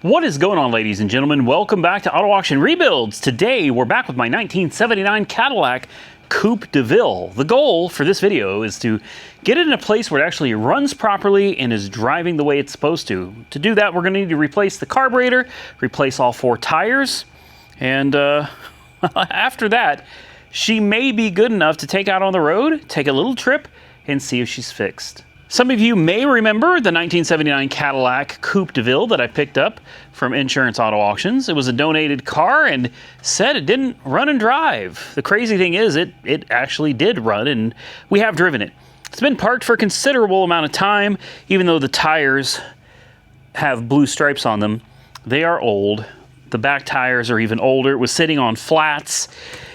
What is going on, ladies and gentlemen? Welcome back to Auto Auction Rebuilds. Today, we're back with my 1979 Cadillac Coupe DeVille. The goal for this video is to get it in a place where it actually runs properly and is driving the way it's supposed to. To do that, we're going to need to replace the carburetor, replace all 4 tires, and after that, she may be good enough to take out on the road, take a little trip, and see if she's fixed. Some of you may remember the 1979 Cadillac Coupe DeVille that I picked up from Insurance Auto Auctions. It was a donated car and said it didn't run and drive. The crazy thing is it actually did run, and we have driven it. It's been parked for a considerable amount of time, even though the tires have blue stripes on them. They are old. The back tires are even older. It was sitting on flats.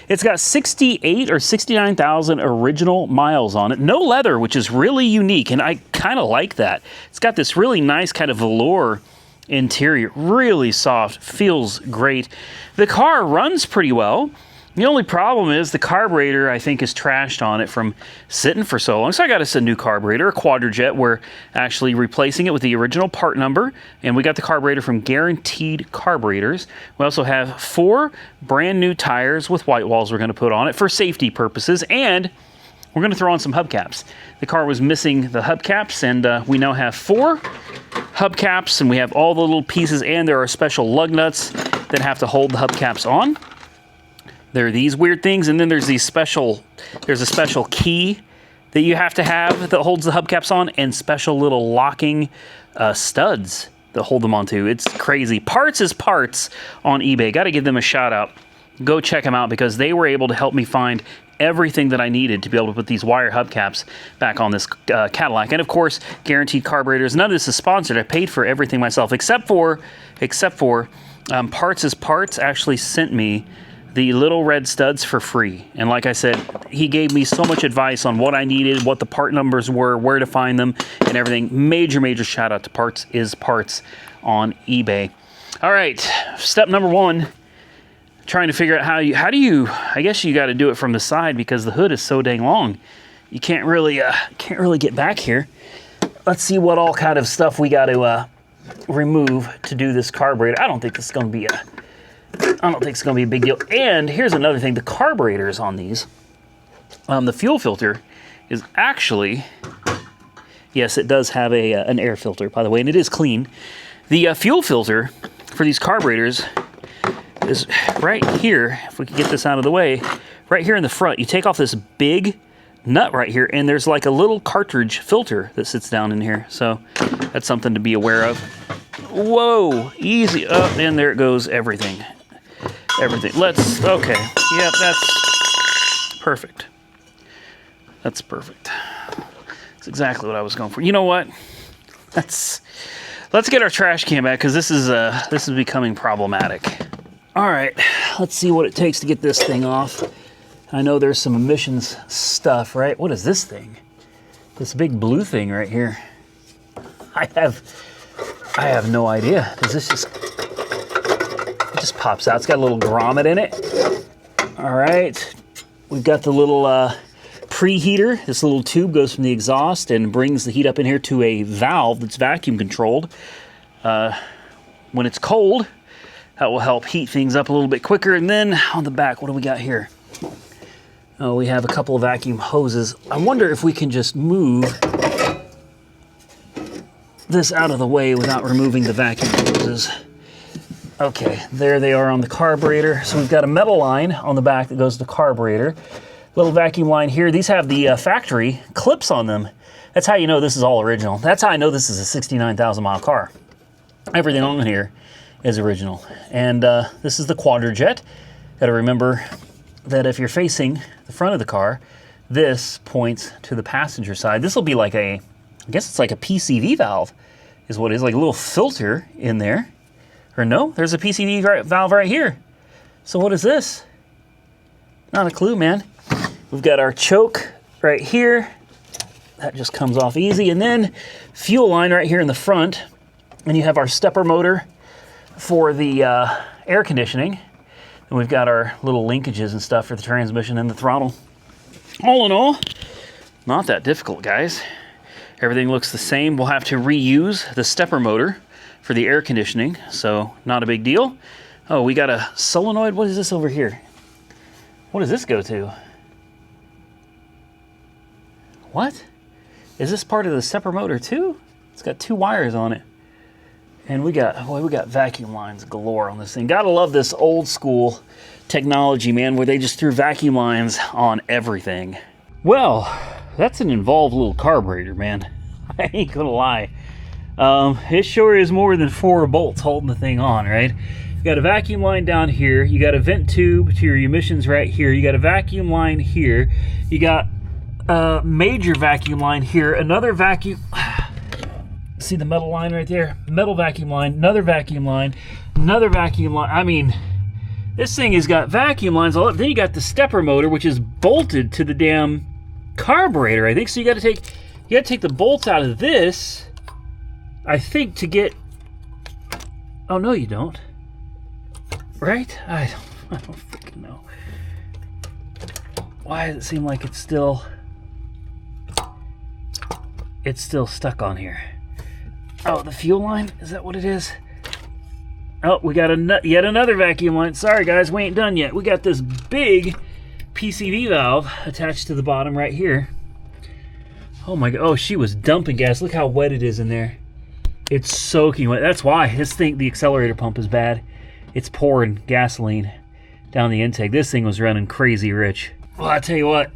It's got 68 or 69,000 original miles on it. No leather, which is really unique, and I kind of like that. It's got this really nice kind of velour interior, really soft, feels great. The car runs pretty well. The only problem is the carburetor, I think, is trashed on it from sitting for so long. So I got us a new carburetor, a Quadrajet. We're actually replacing it with the original part number, and we got the carburetor from Guaranteed Carburetors. We also have 4 brand new tires with white walls we're going to put on it for safety purposes, and we're going to throw on some hubcaps. The car was missing the hubcaps, and we now have 4 hubcaps, and we have all the little pieces, and there are special lug nuts that have to hold the hubcaps on. There are these weird things, and then there's a special key that you have to have that holds the hubcaps on, and special little locking studs that hold them onto. It's crazy. Parts is Parts on eBay. Got to give them a shout out. Go check them out because they were able to help me find everything that I needed to be able to put these wire hubcaps back on this Cadillac. And of course, Guaranteed Carburetors. None of this is sponsored. I paid for everything myself, except for Parts is Parts actually sent me the little red studs for free. And like I said, he gave me so much advice on what I needed, what the part numbers were, where to find them, and everything. Major shout out to Parts is Parts on eBay. All right, step number 1, trying to figure out how do you, I guess you got to do it from the side because the hood is so dang long. You can't really get back here. Let's see what all kind of stuff we got to remove to do this carburetor. I don't think it's going to be a big deal. And here's another thing. The carburetors on these, the fuel filter is actually, yes, it does have an air filter, by the way, and it is clean. The fuel filter for these carburetors is right here. If we can get this out of the way, right here in the front, you take off this big nut right here, and there's like a little cartridge filter that sits down in here. So that's something to be aware of. Whoa, easy up, and there it goes, everything. Okay, yep, that's perfect. That's perfect. That's exactly what I was going for. You know what? Let's get our trash can back because this is becoming problematic. All right, let's see what it takes to get this thing off. I know there's some emissions stuff, right? What is this thing? This big blue thing right here. I have no idea. Does this just pops out? It's got a little grommet in it. All right, we've got the little preheater. This little tube goes from the exhaust and brings the heat up in here to a valve that's vacuum controlled. When it's cold, that will help heat things up a little bit quicker. And then on the back, what do we got here? Oh, we have a couple of vacuum hoses. I wonder if we can just move this out of the way without removing the vacuum hoses. Okay, there they are on the carburetor. So we've got a metal line on the back that goes to the carburetor. Little vacuum line here. These have the factory clips on them. That's how you know this is all original. That's how I know this is a 69,000 mile car. Everything on here is original. And this is the Quadrajet. Got to remember that if you're facing the front of the car, this points to the passenger side. This will be like I guess it's like a PCV valve is what it is, like a little filter in there. Or no, there's a PCV valve right here. So what is this? Not a clue, man. We've got our choke right here. That just comes off easy. And then fuel line right here in the front. And you have our stepper motor for the air conditioning. And we've got our little linkages and stuff for the transmission and the throttle. All in all, not that difficult, guys. Everything looks the same. We'll have to reuse the stepper motor for the air conditioning, so not a big deal. Oh, we got a solenoid. What is this over here? What does this go to? What? Is this part of the stepper motor too? It's got 2 wires on it. And we got vacuum lines galore on this thing. Gotta love this old school technology, man, where they just threw vacuum lines on everything. Well, that's an involved little carburetor, man. I ain't gonna lie. It sure is more than 4 bolts holding the thing on, right? You got a vacuum line down here. You got a vent tube to your emissions right here. You got a vacuum line here. You got a major vacuum line here. Another vacuum... See the metal line right there? Metal vacuum line, another vacuum line, another vacuum line. I mean, this thing has got vacuum lines all up. Then you got the stepper motor, which is bolted to the damn carburetor, I think. So you got to take the bolts out of this, I think, to get... Oh, no, you don't. Right? I don't freaking know. Why does it seem like it's still stuck on here? Oh, the fuel line? Is that what it is? Oh, we got yet another vacuum line. Sorry, guys, we ain't done yet. We got this big PCV valve attached to the bottom right here. Oh, my God. Oh, she was dumping gas. Look how wet it is in there. It's soaking wet. That's why this thing, the accelerator pump is bad. It's pouring gasoline down the intake. This thing was running crazy rich. Well, I tell you what.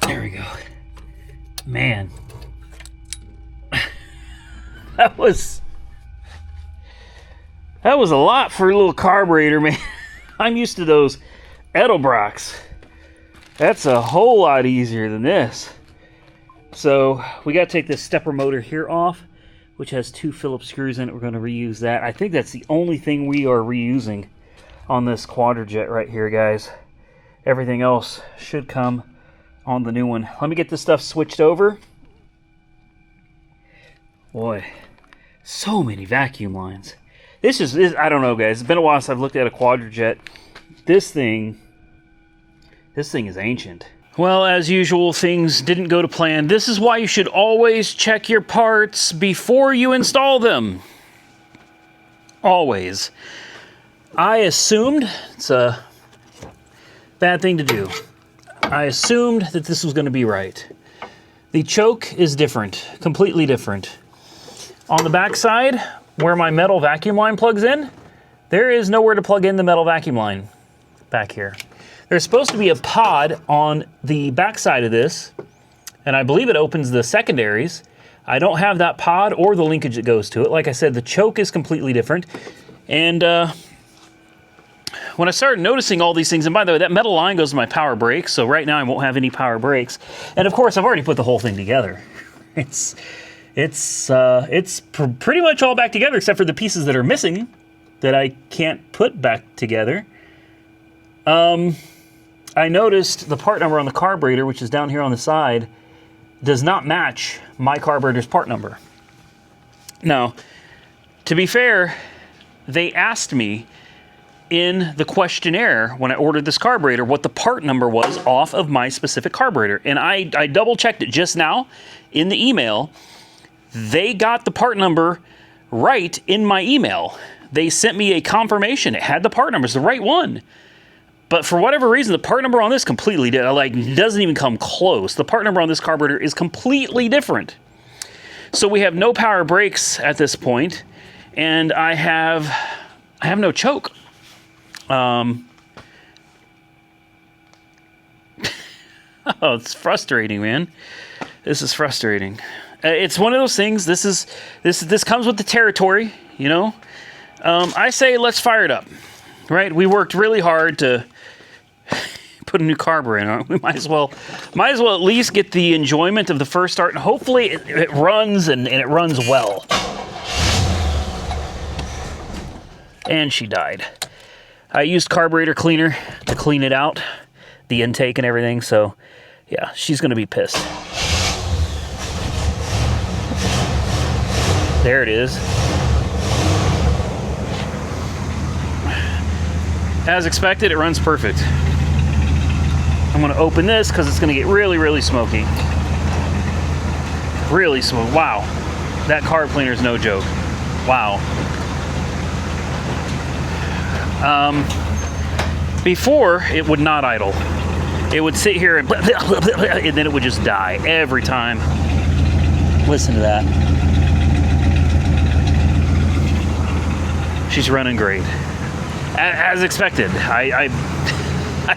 There we go. Man. That was a lot for a little carburetor, man. I'm used to those Edelbrocks. That's a whole lot easier than this. So we got to take this stepper motor here off, which has 2 Phillips screws in it. We're going to reuse that. I think that's the only thing we are reusing on this Quadrajet right here, guys. Everything else should come on the new one. Let me get this stuff switched over. Boy, so many vacuum lines. This I don't know, guys. It's been a while since I've looked at a Quadrajet. This thing is ancient. Well, as usual, things didn't go to plan. This is why you should always check your parts before you install them. Always. I assumed, it's a bad thing to do, I assumed that this was going to be right. The choke is different, completely different. On the back side, where my metal vacuum line plugs in, there is nowhere to plug in the metal vacuum line back here. There's supposed to be a pod on the back side of this, and I believe it opens the secondaries. I don't have that pod or the linkage that goes to it. Like I said, the choke is completely different. And when I started noticing all these things, and by the way, that metal line goes to my power brakes, so right now I won't have any power brakes. And of course, I've already put the whole thing together. It's pretty much all back together except for the pieces that are missing that I can't put back together. I noticed the part number on the carburetor, which is down here on the side, does not match my carburetor's part number. Now, to be fair, they asked me in the questionnaire when I ordered this carburetor what the part number was off of my specific carburetor. And I double checked it just now in the email. They got the part number right in my email. They sent me a confirmation. It had the part number. It's the right one. But for whatever reason, the part number on this completely doesn't even come close. The part number on this carburetor is completely different. So we have no power brakes at this point, and I have no choke. Oh, it's frustrating, man. This is frustrating. It's one of those things. This comes with the territory, you know. I say let's fire it up, right? We worked really hard to put a new carburetor in. We might as well at least get the enjoyment of the first start, and hopefully it runs and it runs well. And she died. I used carburetor cleaner to clean it out, the intake and everything. So yeah, she's gonna be pissed. There it is. As expected, it runs perfect. I'm gonna open this because it's gonna get really, really smoky. Really smoky. Wow. that carb cleaner is no joke. Wow. Before, it would not idle. It would sit here and then it would just die every time. Listen to that. She's running great. As expected. I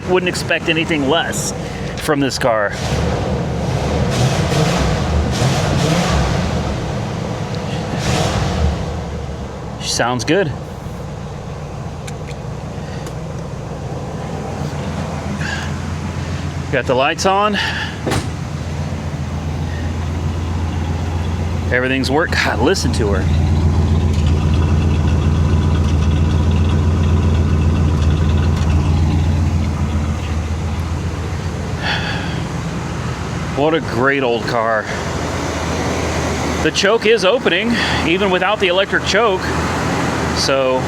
wouldn't expect anything less from this car. She sounds good. Got the lights on. Everything's working. God, listen to her. What a great old car. The choke is opening, even without the electric choke. So,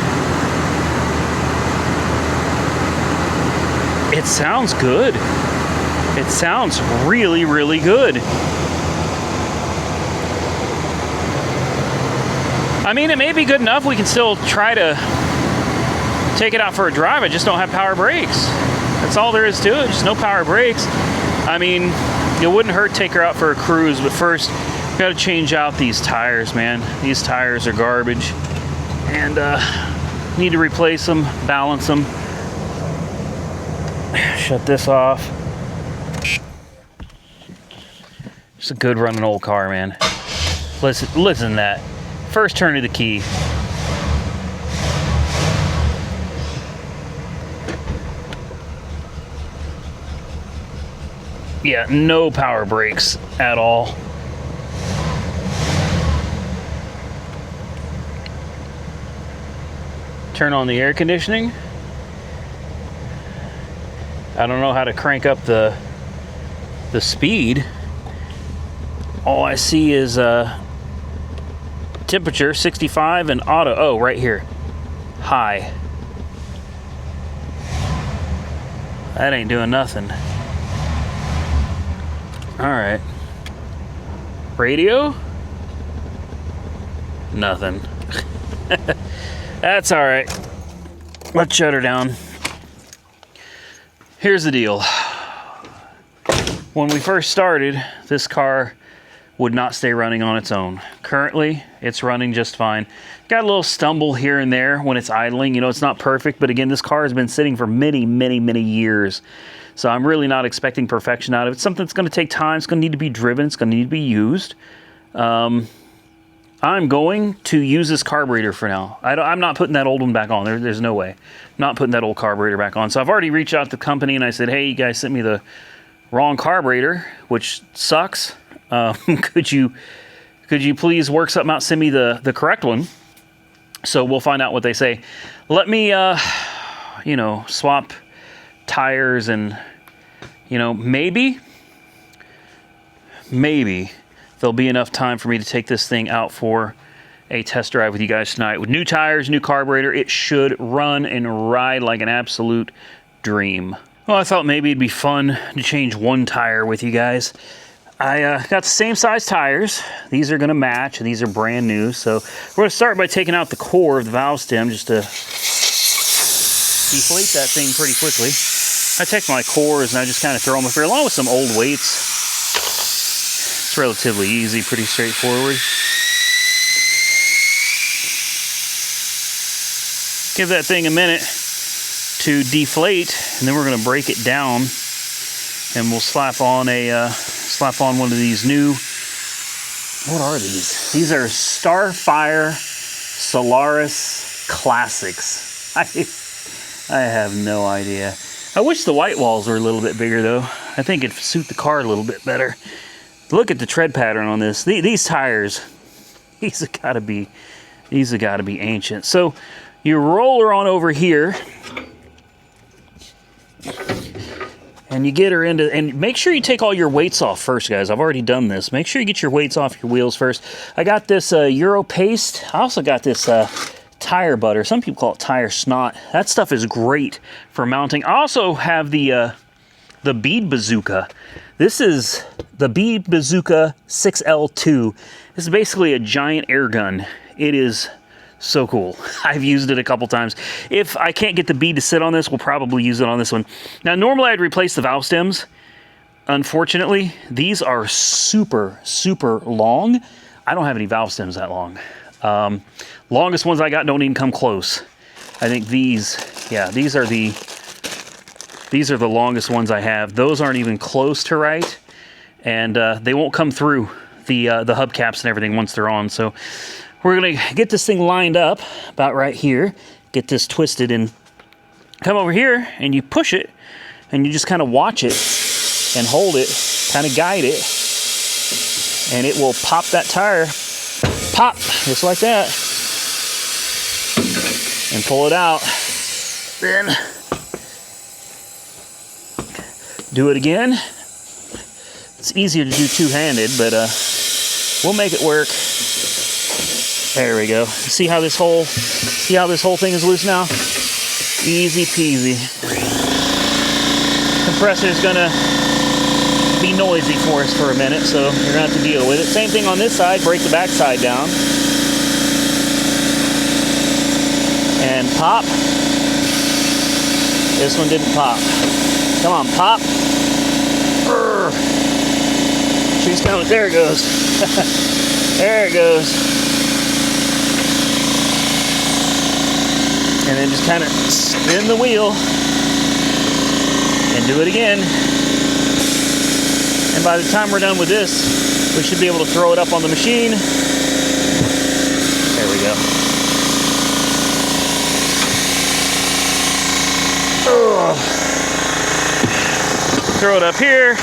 it sounds good. It sounds really, really good. I mean, it may be good enough. We can still try to take it out for a drive. I just don't have power brakes. That's all there is to it. Just no power brakes. I mean, it wouldn't hurt to take her out for a cruise, but first, got to change out these tires, man. These tires are garbage. And need to replace them, balance them. Shut this off. It's a good running old car, man. Listen to that. First turn of the key. Yeah, no power brakes at all. Turn on the air conditioning. I don't know how to crank up the speed. All I see is temperature 65 and auto. Oh, right here. High. That ain't doing nothing. All right. Radio? Nothing. That's all right. Let's shut her down. Here's the deal. When we first started, this car would not stay running on its own. Currently, it's running just fine. Got a little stumble here and there when it's idling. You know, it's not perfect, but again, this car has been sitting for many, many, many years. So I'm really not expecting perfection out of it. It's something that's going to take time. It's going to need to be driven. It's going to need to be used. I'm going to use this carburetor for now. I'm not putting that old one back on. There's no way. I'm not putting that old carburetor back on. So I've already reached out to the company and I said, hey, you guys sent me the wrong carburetor, which sucks. Could you please work something out, send me the correct one? So we'll find out what they say. Let me, swap tires and, maybe there'll be enough time for me to take this thing out for a test drive with you guys tonight. With new tires, new carburetor, it should run and ride like an absolute dream. Well, I thought maybe it'd be fun to change one tire with you guys. I got the same size tires. These are going to match. These are brand new. So we're going to start by taking out the core of the valve stem just to deflate that thing pretty quickly. I take my cores and I just kind of throw them up here along with some old weights. It's relatively easy, pretty straightforward. Give that thing a minute to deflate, and then we're going to break it down, and we'll slap on one of these new. What are these? These are Starfire Solaris Classics. I have no idea. I wish the white walls were a little bit bigger though. I think it'd suit the car a little bit better. Look at the tread pattern on this. These tires, these have got to be ancient. So you roll her on over here, and you get her into, and make sure you take all your weights off first, guys. I've already done this. Make sure you get your weights off your wheels first. I got this Euro paste. I also got this tire butter. Some people call it tire snot. That stuff is great for mounting. I also have the the bead Bazooka. This is the bead Bazooka 6L2. This is basically a giant air gun. It is so cool. I've used it a couple times. If I can't get the bead to sit on this, we'll probably use it on this one. Now, normally I'd replace the valve stems. Unfortunately, these are super, super long. I don't have any valve stems that long. Longest ones I got don't even come close. I think these, yeah, these are the longest ones I have. Those aren't even close to right, and they won't come through the hubcaps and everything once they're on. So we're gonna get this thing lined up about right here, get this twisted, and come over here, and you push it, and you just kind of watch it and hold it, kind of guide it, and it will pop that tire, pop, just like that, and pull it out. Then do it again. It's easier to do two-handed, but we'll make it work. There we go. See how this whole thing is loose now? Easy peasy. Compressor's gonna be noisy for us for a minute, so you're gonna have to deal with it. Same thing on this side. Break the back side down. And pop. This one didn't pop. Come on, pop. Urgh. She's coming. There it goes. There it goes. And then just kind of spin the wheel and do it again. And by the time we're done with this, we should be able to throw it up on the machine. There we go. Ugh. Throw it up here,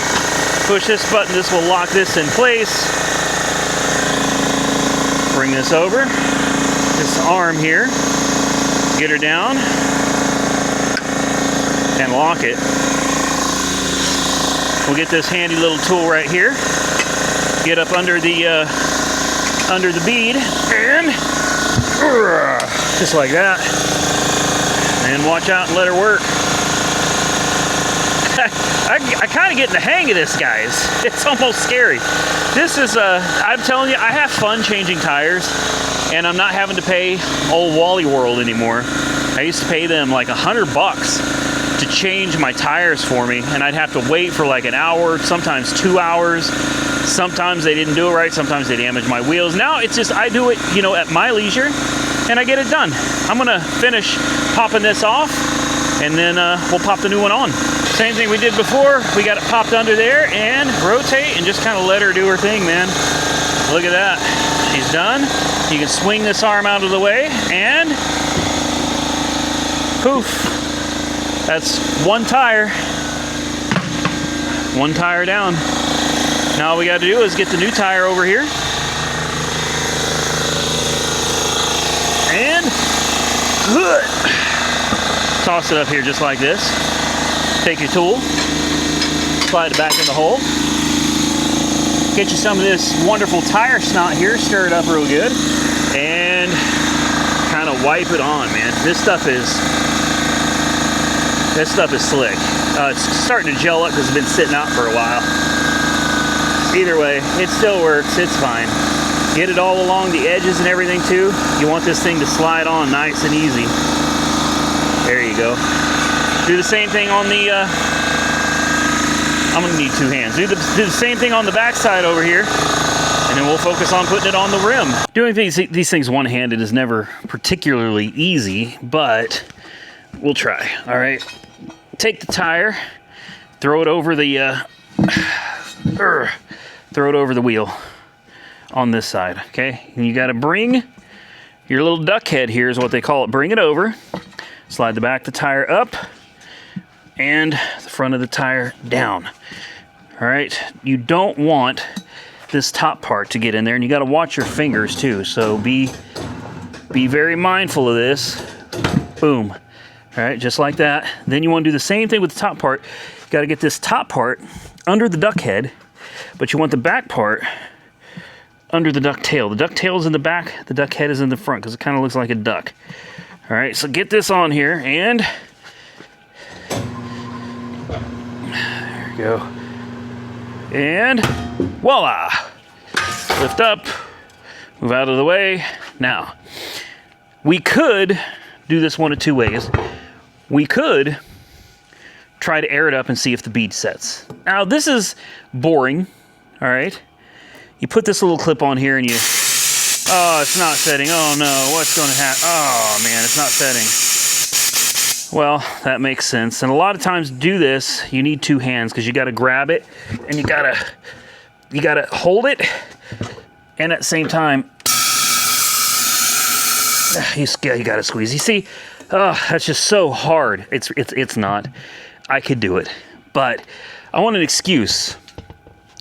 push this button, this will lock this in place. Bring this over, this arm here, get her down, and lock it. We'll get this handy little tool right here, get up under the bead, and just like that, and watch out and let her work. I kind of get in the hang of this, guys. It's almost scary. This is, I'm telling you, I have fun changing tires, and I'm not having to pay old Wally World anymore. I used to pay them like $100 to change my tires for me, and I'd have to wait for like an hour, sometimes 2 hours. Sometimes they didn't do it right, sometimes they damaged my wheels. Now it's just, I do it, you know, at my leisure, and I get it done. I'm gonna finish popping this off, and then we'll pop the new one on. Same thing we did before. We got it popped under there and rotate and just kind of let her do her thing, man. Look at that. She's done. You can swing this arm out of the way and poof. That's one tire. One tire down. Now all we got to do is get the new tire over here. And toss it up here just like this. Take your tool, slide it back in the hole. Get you some of this wonderful tire snot here, stir it up real good, and kind of wipe it on, man. This stuff is slick. It's starting to gel up because it's been sitting out for a while. Either way, it still works, it's fine. Get it all along the edges and everything too. You want this thing to slide on nice and easy. There you go. Do the same thing on the, I'm gonna need two hands. Do the same thing on the back side over here, and then we'll focus on putting it on the rim. Doing these things one-handed is never particularly easy, but we'll try, all right? Take the tire, throw it over the, throw it over the wheel on this side, okay? And you gotta bring your little duck head here is what they call it. Bring it over, slide the back of the tire up, and the front of the tire down. All right, you don't want this top part to get in there, and you got to watch your fingers too, so be very mindful of this. Boom. All right, just like that. Then you want to do the same thing with the top part. You got to get this top part under the duck head, but you want the back part under the duck tail. The duck tail is in the back, the duck head is in the front, because it kind of looks like a duck. All right, so get this on here, and go. And voila! Lift up, move out of the way. Now, we could do this one of two ways. We could try to air it up and see if the bead sets. Now, this is boring, all right? You put this little clip on here and you, oh, it's not setting. Oh no, what's going to happen? Oh man, it's not setting. Well, that makes sense. And a lot of times to do this, you need two hands because you got to grab it and you got to hold it, and at the same time, you got to squeeze. You see, that's just so hard. It's not. I could do it, but I want an excuse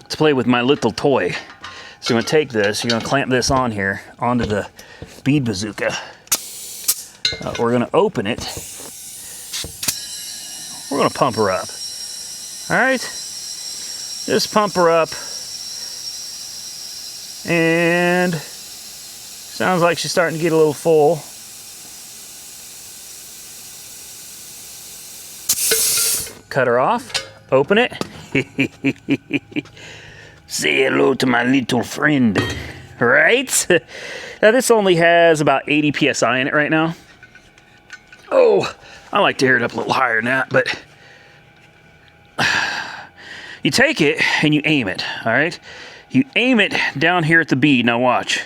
to play with my little toy. So you're gonna take this, you're gonna clamp this on here, onto the bead bazooka. We're gonna open it. We're gonna pump her up. All right, just pump her up. And sounds like she's starting to get a little full. Cut her off, open it. Say hello to my little friend, right? Now this only has about 80 PSI in it right now. Oh, I like to air it up a little higher than that, but you take it and you aim it, all right? You aim it down here at the bead. Now watch.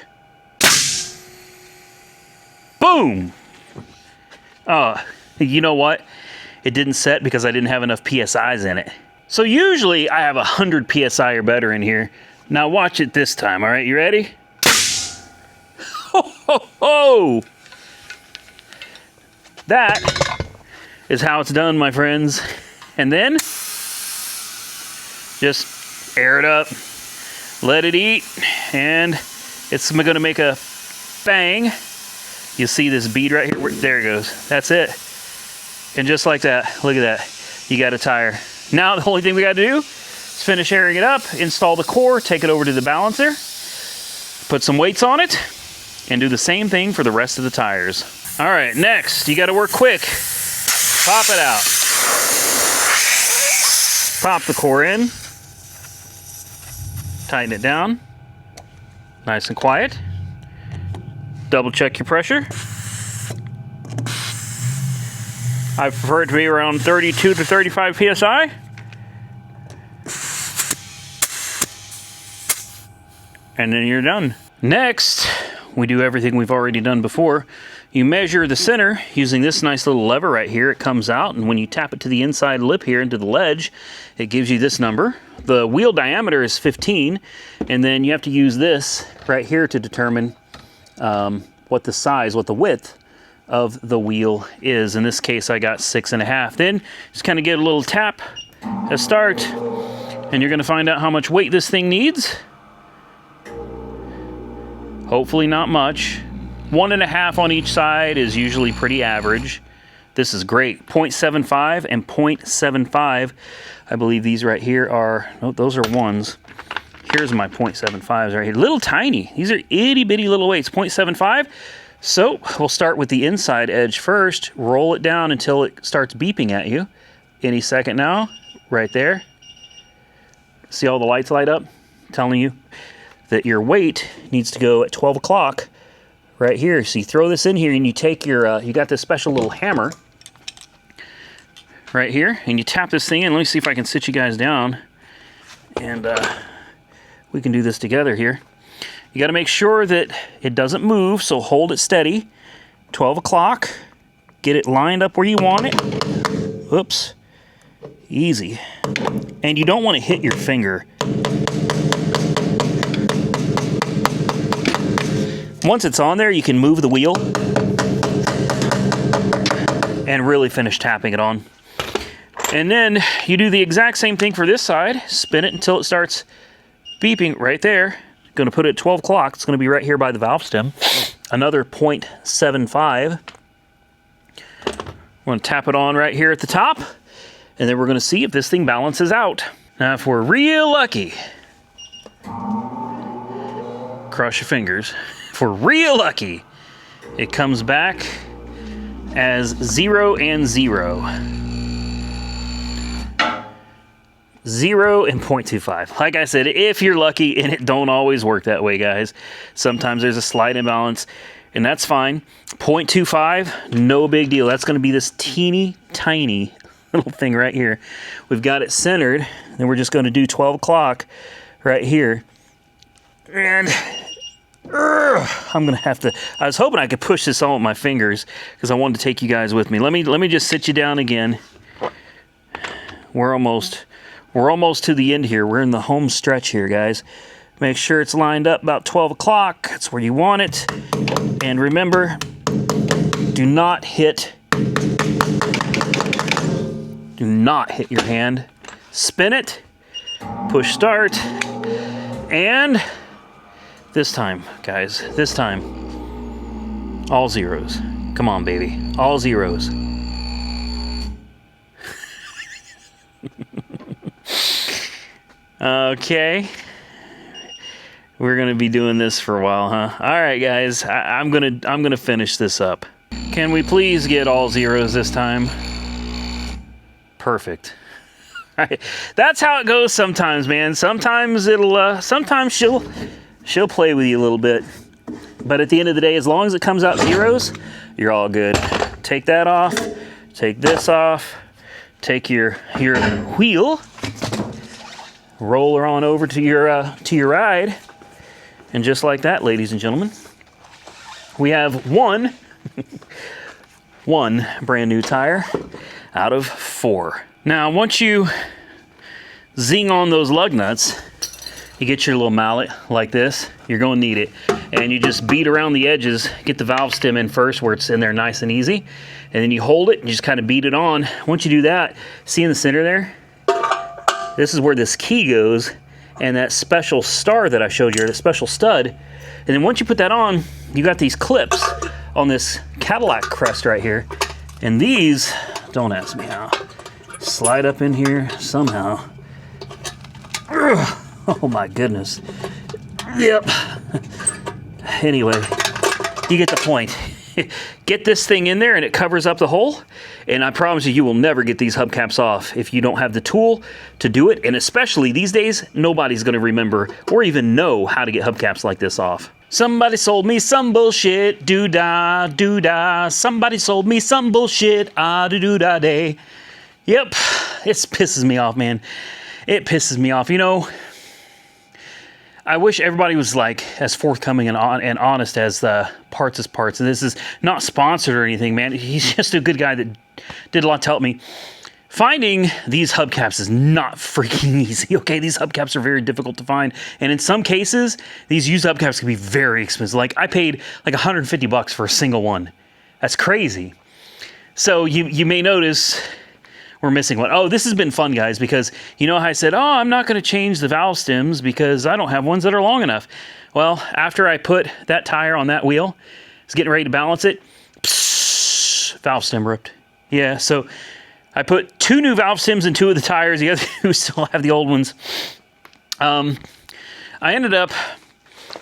Boom! You know what? It didn't set because I didn't have enough PSIs in it. So usually I have 100 PSI or better in here. Now watch it this time, all right? You ready? Ho, ho, ho! That is how it's done, my friends. And then just air it up, let it eat, and it's gonna make a bang. You see this bead right here? There it goes. That's it. And just like that, look at that. You got a tire. Now the only thing we got to do is finish airing it up, install the core, take it over to the balancer, put some weights on it, and do the same thing for the rest of the tires. All right, next, you got to work quick. Pop it out. Pop the core in. Tighten it down. Nice and quiet. Double check your pressure. I prefer it to be around 32 to 35 PSI. And then you're done. Next, we do everything we've already done before. You measure the center using this nice little lever right here. It comes out, and when you tap it to the inside lip here into the ledge, it gives you this number. The wheel diameter is 15, and then you have to use this right here to determine what the width of the wheel is. In this case, I got 6.5. Then just kind of get a little tap, a start, and you're going to find out how much weight this thing needs. Hopefully not much. 1.5 on each side is usually pretty average. This is great. 0.75 and 0.75. I believe these right here are, oh, those are ones. Here's my 0.75s right here. Little tiny. These are itty bitty little weights. 0.75. So we'll start with the inside edge first, roll it down until it starts beeping at you. Any second now, right there. See all the lights light up? Telling you that your weight needs to go at 12 o'clock right here. So you throw this in here and you take your, you got this special little hammer right here, and you tap this thing in. Let me see if I can sit you guys down, and we can do this together here. You got to make sure that it doesn't move, so hold it steady. 12 o'clock. Get it lined up where you want it. Oops. Easy. And you don't want to hit your finger. Once it's on there, you can move the wheel and really finish tapping it on. And then you do the exact same thing for this side. Spin it until it starts beeping right there. Going to put it at 12 o'clock. It's going to be right here by the valve stem. Another 0.75. We're going to tap it on right here at the top, and then we're going to see if this thing balances out. Now, if we're real lucky, cross your fingers. If we're real lucky, it comes back as 0 and 0. 0 and 0.25. Like I said, if you're lucky, and it don't always work that way, guys. Sometimes there's a slight imbalance, and that's fine. 0.25, no big deal. That's going to be this teeny tiny little thing right here. We've got it centered, then we're just going to do 12 o'clock right here. And I'm going to have to, I was hoping I could push this on with my fingers because I wanted to take you guys with me. Let me just sit you down again. We're almost to the end here. We're in the home stretch here, guys. Make sure it's lined up about 12 o'clock. That's where you want it. And remember, do not hit your hand. Spin it, push start, and this time, guys, this time, all zeros. Come on, baby, all zeros. Okay. We're gonna be doing this for a while, huh? All right, guys, I'm gonna finish this up. Can we please get all zeros this time? Perfect. All right. That's how it goes sometimes, man. Sometimes it'll, sometimes she'll play with you a little bit. But at the end of the day, as long as it comes out zeros, you're all good. Take that off. Take this off. Take your wheel. Roll her on over to your ride. And just like that, ladies and gentlemen, we have one brand new tire out of 4. Now, once you zing on those lug nuts, you get your little mallet like this. You're going to need it. And you just beat around the edges, get the valve stem in first where it's in there nice and easy. And then you hold it and just kind of beat it on. Once you do that, see in the center there? This is where this key goes. And that special star that I showed you, the special stud. And then once you put that on, you got these clips on this Cadillac crest right here. And these, don't ask me how, slide up in here somehow. Ugh. Oh my goodness. Yep. Anyway, you get the point. Get this thing in there and it covers up the hole. And I promise you, you will never get these hubcaps off if you don't have the tool to do it. And especially these days, nobody's going to remember or even know how to get hubcaps like this off. Somebody sold me some bullshit, doo-dah, doo-dah. Somebody sold me some bullshit, ah-doo-doo-dah day. Yep, it pisses me off, man. It pisses me off. You know, I wish everybody was like as forthcoming and honest as Parts is Parts. And this is not sponsored or anything, man. He's just a good guy that did a lot to help me. Finding these hubcaps is not freaking easy, okay? These hubcaps are very difficult to find. And in some cases, these used hubcaps can be very expensive. Like, I paid like $150 for a single one. That's crazy. So you may notice we're missing one. Oh, this has been fun, guys, because you know how I said, oh, I'm not going to change the valve stems because I don't have ones that are long enough. Well, after I put that tire on that wheel, I was getting ready to balance it, psst, valve stem ripped. Yeah, so I put 2 new valve stems in 2 of the tires. The other 2 still have the old ones. I ended up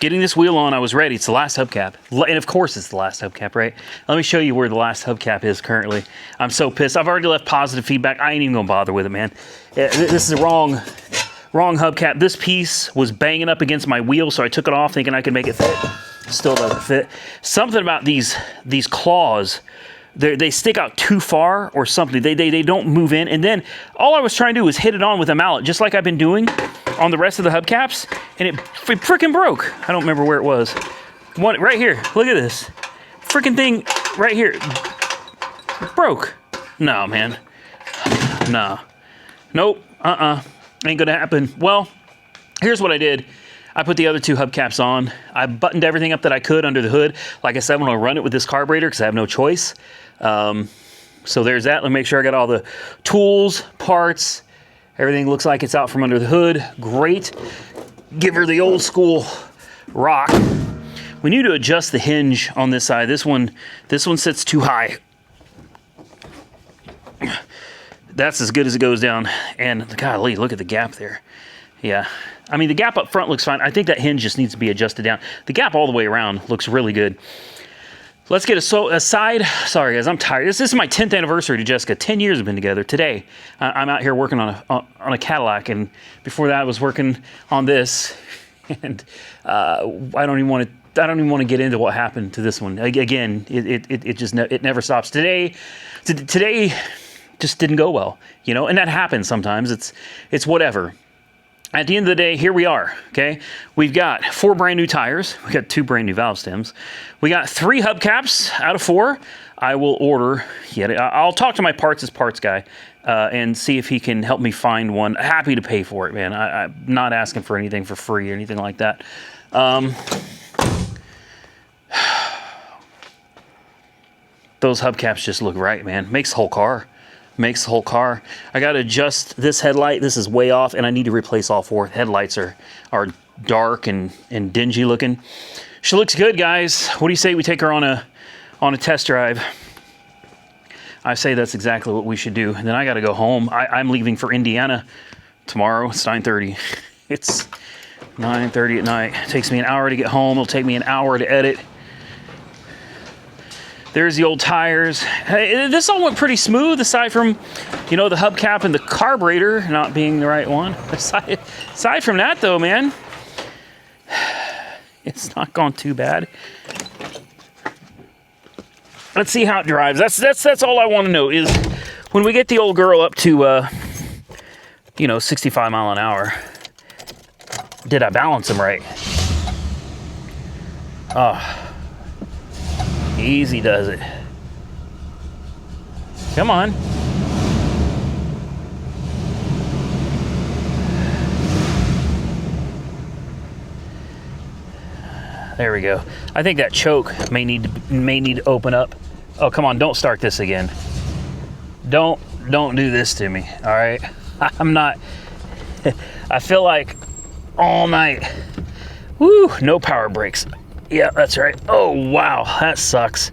getting this wheel on. I was ready. It's the last hubcap. And of course it's the last hubcap, right? Let me show you where the last hubcap is currently. I'm so pissed. I've already left positive feedback. I ain't even gonna bother with it, man. This is the wrong hubcap. This piece was banging up against my wheel, so I took it off thinking I could make it fit. Still doesn't fit. Something about these claws, they stick out too far or something. They don't move in. And then all I was trying to do was hit it on with a mallet, just like I've been doing on the rest of the hubcaps, and it freaking broke. I don't remember where it was. One right here. Look at this. Freaking thing right here. It broke. No, man. Nah. Nope. Ain't gonna happen. Well, here's what I did. I put the other 2 hubcaps on. I buttoned everything up that I could under the hood. Like I said, I'm gonna run it with this carburetor because I have no choice. So there's that. Let me make sure I got all the tools, parts. Everything looks like it's out from under the hood. Great. Give her the old school rock. We need to adjust the hinge on this side. This one sits too high. That's as good as it goes down. And golly, look at the gap there. Yeah. I mean, the gap up front looks fine. I think that hinge just needs to be adjusted down. The gap all the way around looks really good. Let's get a side. Sorry, guys, I'm tired. This is my 10th anniversary to Jessica. 10 years have been together. Today, I'm out here working on a Cadillac, and before that, I was working on this. And I don't even want to get into what happened to this one. Again, it never stops. Today just didn't go well, you know, and that happens sometimes. It's whatever. At the end of the day, here we are, okay? We've got 4 brand new tires. We got 2 brand new valve stems. We got 3 hubcaps out of 4. I will order yet. I'll talk to my parts guy and see if he can help me find one. Happy to pay for it, man. I'm not asking for anything for free or anything like that. Those hubcaps just look right, man. Makes the whole car. Makes the whole car. I got to adjust this headlight. This is way off, and I need to replace all 4 headlights. Are dark and dingy looking. She looks good, guys. What do you say we take her on a test drive? I say that's exactly what we should do. And then I got to go home. I'm leaving for Indiana tomorrow. It's 9:30. It's 9:30 at night. It takes me an hour to get home. It'll take me an hour to edit. There's the old tires. Hey, this all went pretty smooth, aside from, you know, the hubcap and the carburetor not being the right one. Aside from that, though, man, it's not gone too bad. Let's see how it drives. That's all I want to know is when we get the old girl up to, 65 mile an hour, did I balance them right? Oh. Easy does it. Come on. There we go. I think that choke may need to open up. Oh, come on, don't start this again. Don't do this to me, all right? I'm not, I feel like all night. Woo, no power brakes. Yeah, that's right. Oh, wow, that sucks.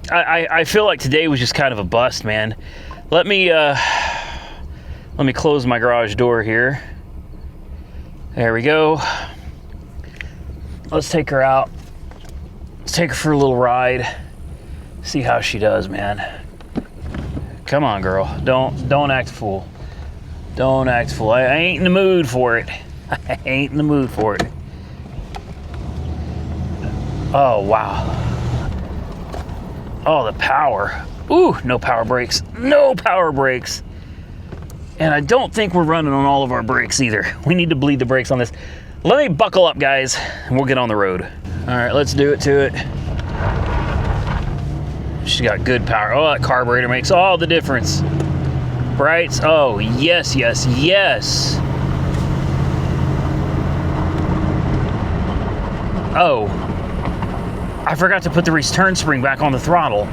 I feel like today was just kind of a bust, man. Let me close my garage door here. There we go. Let's take her out. Let's take her for a little ride. See how she does, man. Come on, girl. Don't act a fool. Don't act a fool. I ain't in the mood for it. I ain't in the mood for it. Oh, wow. Oh, the power. Ooh, no power brakes. No power brakes. And I don't think we're running on all of our brakes either. We need to bleed the brakes on this. Let me buckle up, guys, and we'll get on the road. All right, let's do it to it. She's got good power. Oh, that carburetor makes all the difference. Brights. Oh, yes, yes, yes. Oh. I forgot to put the return spring back on the throttle.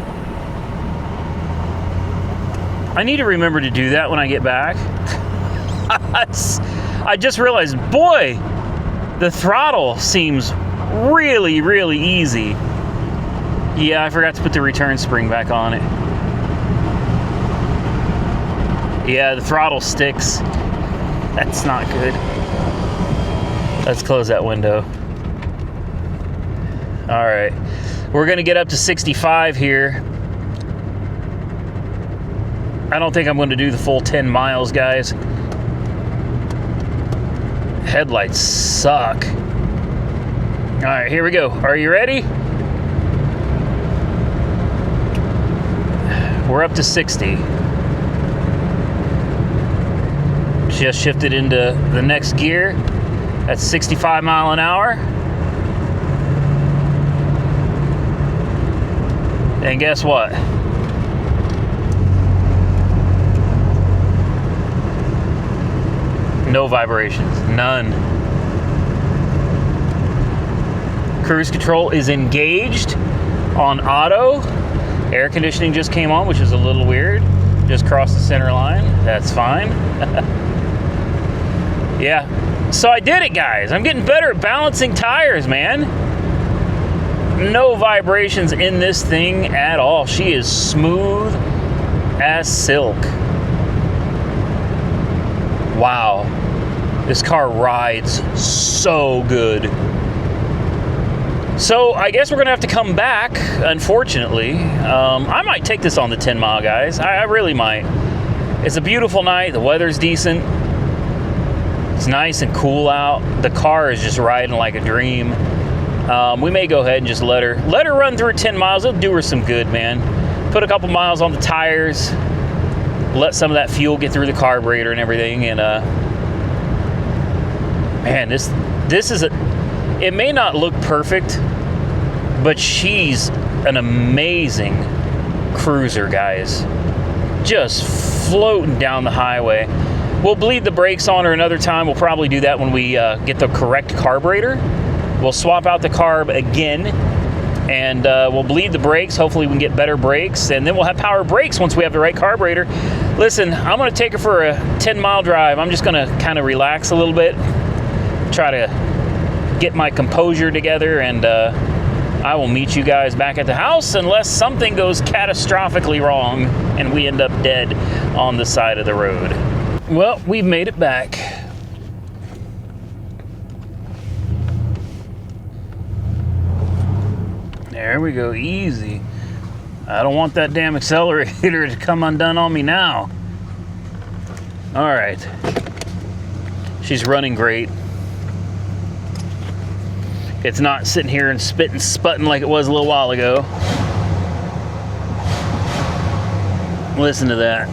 I need to remember to do that when I get back. I just realized, boy, the throttle seems really, really easy. Yeah, I forgot to put the return spring back on it. Yeah, the throttle sticks. That's not good. Let's close that window. All right, we're gonna get up to 65 here. I don't think I'm gonna do the full 10 miles, guys. Headlights suck. All right, here we go. Are you ready? We're up to 60. Just shifted into the next gear. That's 65 mile an hour. And guess what? No vibrations, none. Cruise control is engaged on auto. Air conditioning just came on, which is a little weird. Just crossed the center line. That's fine. Yeah, so I did it, guys. I'm getting better at balancing tires, man. No vibrations in this thing at all. She is smooth as silk. Wow, this car rides so good. So I guess we're gonna have to come back, unfortunately. I might take this on the 10 mile, guys. I really might. It's a beautiful night, the weather's decent. It's nice and cool out. The car is just riding like a dream. We may go ahead and just let her run through 10 miles. It'll do her some good, man. Put a couple miles on the tires, let some of that fuel get through the carburetor and everything, and man, this is it may not look perfect, but she's an amazing cruiser, guys. Just floating down the highway. We'll bleed the brakes on her another time. We'll probably do that when we get the correct carburetor. We'll swap out the carb again, and we'll bleed the brakes. Hopefully we can get better brakes, and then we'll have power brakes once we have the right carburetor. Listen, I'm gonna take her for a 10-mile drive. I'm just gonna kind of relax a little bit, try to get my composure together, and I will meet you guys back at the house unless something goes catastrophically wrong and we end up dead on the side of the road. Well, we've made it back. There we go, easy. I don't want that damn accelerator to come undone on me now. All right. She's running great. It's not sitting here and spitting, sputting like it was a little while ago. Listen to that.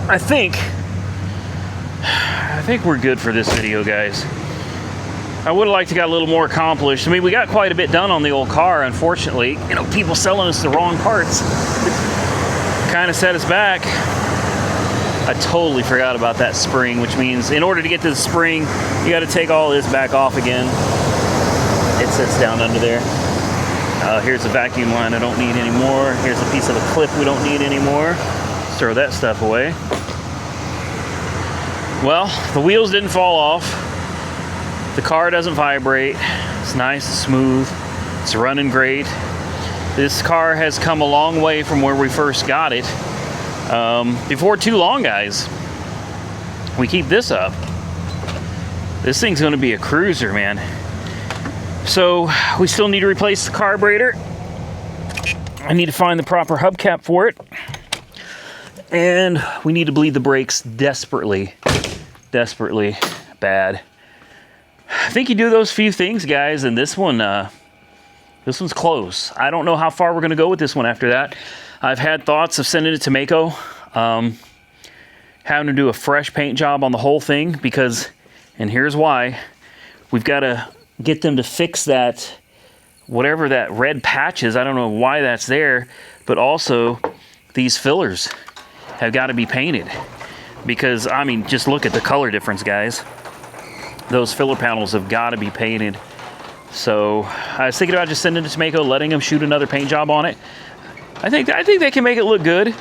I think we're good for this video, guys. I would have liked to got a little more accomplished. I mean, we got quite a bit done on the old car, unfortunately. You know, people selling us the wrong parts kind of set us back. I totally forgot about that spring, which means in order to get to the spring, you got to take all this back off again. It sits down under there. Here's a vacuum line I don't need anymore. Here's a piece of a clip we don't need anymore. Let's throw that stuff away. Well, the wheels didn't fall off. The car doesn't vibrate. It's nice and smooth. It's running great. This car has come a long way from where we first got it. Before too long, guys, we keep this up, this thing's going to be a cruiser, man. So we still need to replace the carburetor. I need to find the proper hubcap for it, and we need to bleed the brakes desperately bad. I think you do those few things, guys, and this one's close. I don't know how far we're going to go with this one after that. I've had thoughts of sending it to Mako, having to do a fresh paint job on the whole thing, because, and here's why, we've got to get them to fix that, whatever that red patch is. I don't know why that's there, but also these fillers have got to be painted, because, I mean, just look at the color difference, guys. Those filler panels have got to be painted. So I was thinking about just sending it to Mako, letting them shoot another paint job on it. I think they can make it look good.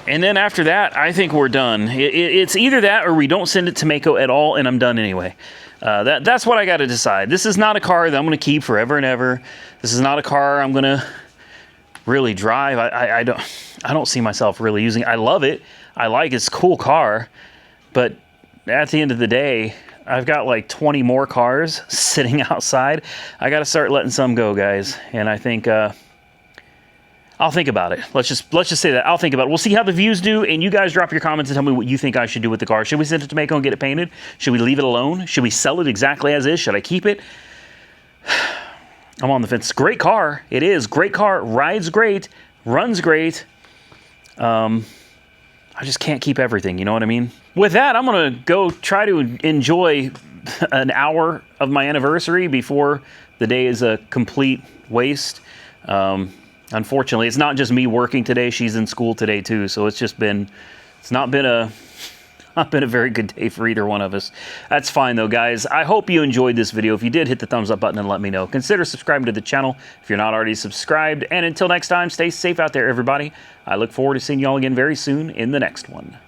And then after that, I think we're done. It's either that or we don't send it to Mako at all, and I'm done anyway. That's what I got to decide. This is not a car that I'm going to keep forever and ever. This is not a car I'm going to really drive. I don't see myself really using it. I love it. I like it. It's a cool car. But at the end of the day, I've got like 20 more cars sitting outside. I got to start letting some go, guys. And I think I'll think about it. Let's just say that. I'll think about it. We'll see how the views do, and you guys drop your comments and tell me what you think I should do with the car. Should we send it to Mako and get it painted? Should we leave it alone? Should we sell it exactly as is? Should I keep it? I'm on the fence. Great car. It is. Great car. Rides great. Runs great. I just can't keep everything. You know what I mean? With that, I'm going to go try to enjoy an hour of my anniversary before the day is a complete waste. Unfortunately, it's not just me working today. She's in school today too. So it's not been a very good day for either one of us. That's fine though, guys. I hope you enjoyed this video. If you did, hit the thumbs up button and let me know. Consider subscribing to the channel if you're not already subscribed. And until next time, stay safe out there, everybody. I look forward to seeing you all again very soon in the next one.